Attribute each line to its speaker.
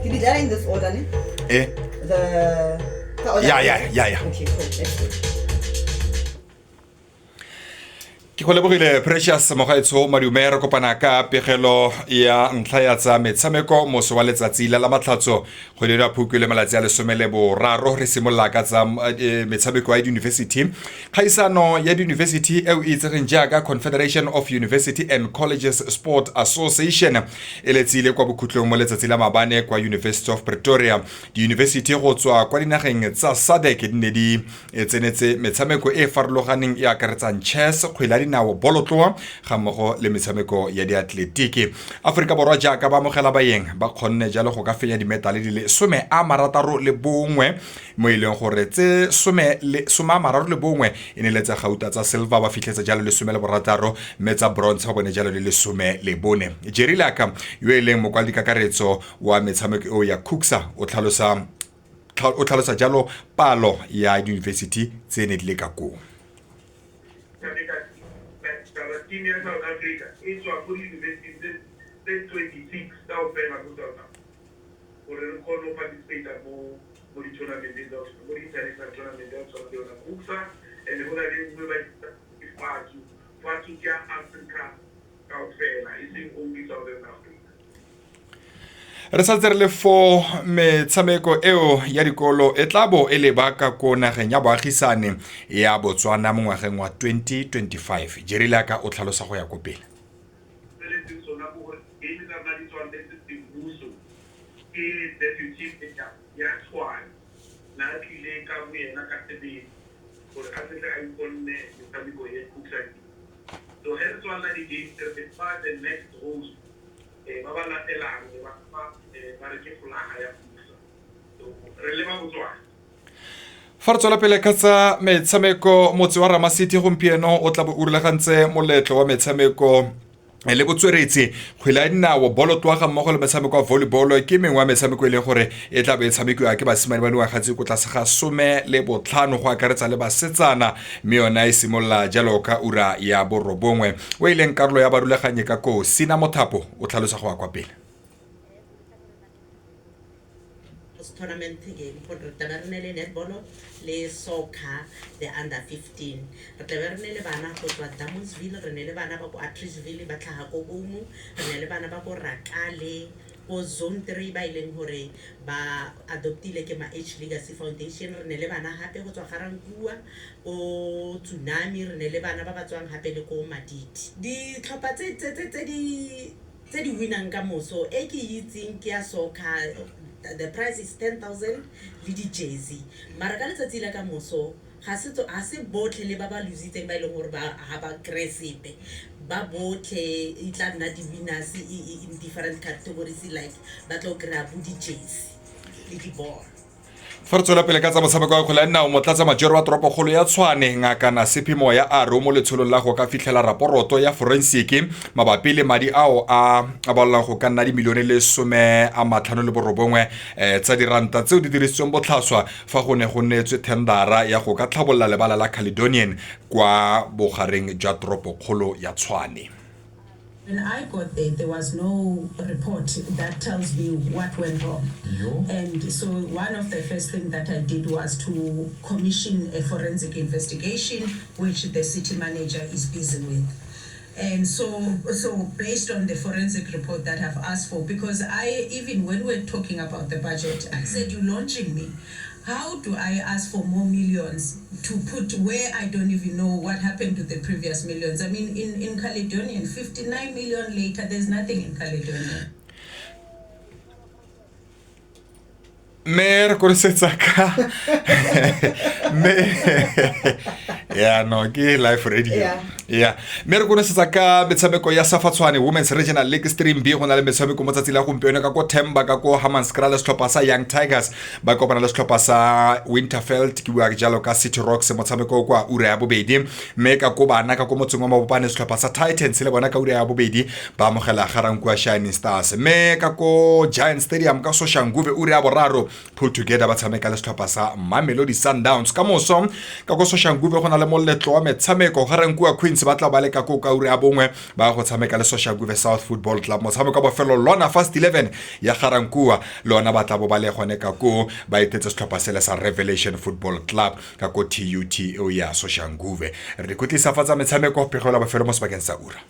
Speaker 1: Did we die in this order, ne? The order.
Speaker 2: Yeah.
Speaker 1: Okay, cool. Let's go.
Speaker 2: Ke go lebogile Precious Mogaetsho madume re kopana ka pegelo ya ntlha ya tsa metshameko moso wa letsatsi la matlhatso go dira phukwe le malatsi a lesomele boraro re simolola ka tsa metshameko ya university kgaisano ya university eo e itsegeng jaaka Confederation of University and Colleges Sport Association e letsile kwa bokhutlong mo letsatsi la mabane kwa University of Pretoria di-university go tswa kwa dinageng tsa SADC di ne di tsenetse metshameko e farologaneng e akaretsang chess kgwele dinao bolotloa ga mmogo le metshameko ya diatletiki Afrika Borwa jaaka ba mogela baeng ba kgonne jalo go ka fenya dimetale di le 61 mo ileng gore tse 61 e ne le tsa gauta tsa silver ba fitlhetsa jalo le 16 mme tsa bronze ba bone jalo le 14 Jerry Laka yo e leng mokwaledi kakaretso wa metshameko ya Kuksa o tlhalosa jalo palo ya university tse ne di le ka go
Speaker 3: team ya South Africa e tswa go university tse 26 kaofela go South Africa gore re kgone go participate mo di-tournament mo di-international tournament ya tshwana le yona Kuksa and go na le nngwe ba fatso ke ya Africa kaofela e seng only Southern Africa.
Speaker 2: re santse re le fo metshameko eo ya dikolo e tlabo e lebaka ko nageng ya boagisane ya Botswana mo ngwageng wa 2025 Jerry Laka o tlhalosa go ya go pele
Speaker 3: so here is one of the games that the next host ba ba latelang ba re ke folaga ya Kuksa so re leba Botswana
Speaker 2: fa re tswela pele ka tsa metshameko motse wa Ramasiti gompieno o tla bo o rulegantse moletlo wa metshameko le botsweretsi kgwele ya dinao bolotloa ga mmogo le metshameko wa volleyball ke mengwe ya metshameko e leng gore e tla be e tshamekiwa ke basimane ba dingwaga tse ko tlase ga 15 go akaretsa le basetsana mme yona e simolola jalo ka ura ya borobongwe o ileng karolo ya baruleganye ka ko Sina Mothapo o tlhalosa go ya kwa pele
Speaker 4: tournament game for re tla re le netball le soccer the under 15 re tla re le bana go tswa Damusville re ne le bana ba go Atteridgeville ba tlhaga go Bomu re ne le bana ba go Rakale go zone 3 ba ileng hore ba adoptile ke ma H Legacy Foundation re ne le bana hape go tswa Ga-Rankuwa o Tsunami re ne le bana ba ba tswang hape le go Madidi di tlhopha tse di winang ka moso e ke itseng ke ya soccer. The price is 10,000 le di jersey mara ka letsatsi la ka moso ga se botlhe le ba ba lositseng ba ile gore ba ha ba cresepe ba botlhe e tla nna di winners in different categories like ba tlo kry-a bo di jersey le di ball
Speaker 2: fa re tswela pele ka tsa motshameko wa kgwele ya dinao motlatsa majoro wa toropokgolo ya Tshwane ngakana Sephimo ya Aro mo letsholong la go ka fitlhela raporoto ya forensic mabapi le madi ao a balalang go ka nna dimilione le 59 tsa diranta tseo di dirisitsweng botlhaswa fa go ne go neetswe tendera ya go ka tlhabolola lebala la Caledonian kwa bogareng jwa toropokgolo ya Tshwane.
Speaker 5: When I got there was no report that tells me what went wrong. And so one of the first things that I did was to commission a forensic investigation, which the city manager is busy with. And so based on the forensic report that I've asked for, because even when we're talking about the budget, I said, you're launching me. How do I ask for more millions to put where I don't even know what happened to the previous millions? I mean, in Caledonian, 59 million later, there's nothing in Caledonian.
Speaker 2: Mer korisetsa ka no ke live radio mer korisetsa ka metshameko ya Safatswane Women's Regional League Stream B go na le metshameko mo tsatsing la gompieno ka go Themba ka go Hammanskraal le setlhopha sa Young Tigers ba kopana le setlhopha sa Winterfeld ke bua jalo ka City Rocks motshameko kwa ura ya bobedi mme ka go bana ka go motseng wa mabopane setlhopha sa Titans le bona ka ura ya bobedi ba amogela Ga-Rankuwa Shining Stars mme ka go Giant Stadium ka Soshanguve ura ya boraro pull together ba tshameka le setlhopha sa Mamelodi Sundowns ka moso ka go Soshanguve go na le moletlo wa metshameko Ga-Rankuwa Queens bulletins ba tla ba le ka ko ka uri a bongwe ba go tshameka le Soshanguve South Football Club motshameko wa bofelo lona first 11 ya Ga-Rankuwa lona ba tla bo ba le gone ka ko ba itetse setlhopha sele sa Revelation Football Club ka ko TUT ya Soshanguve re kotlisa fatsa metshameko pegelo ba bofelo mo sebakeng sa ura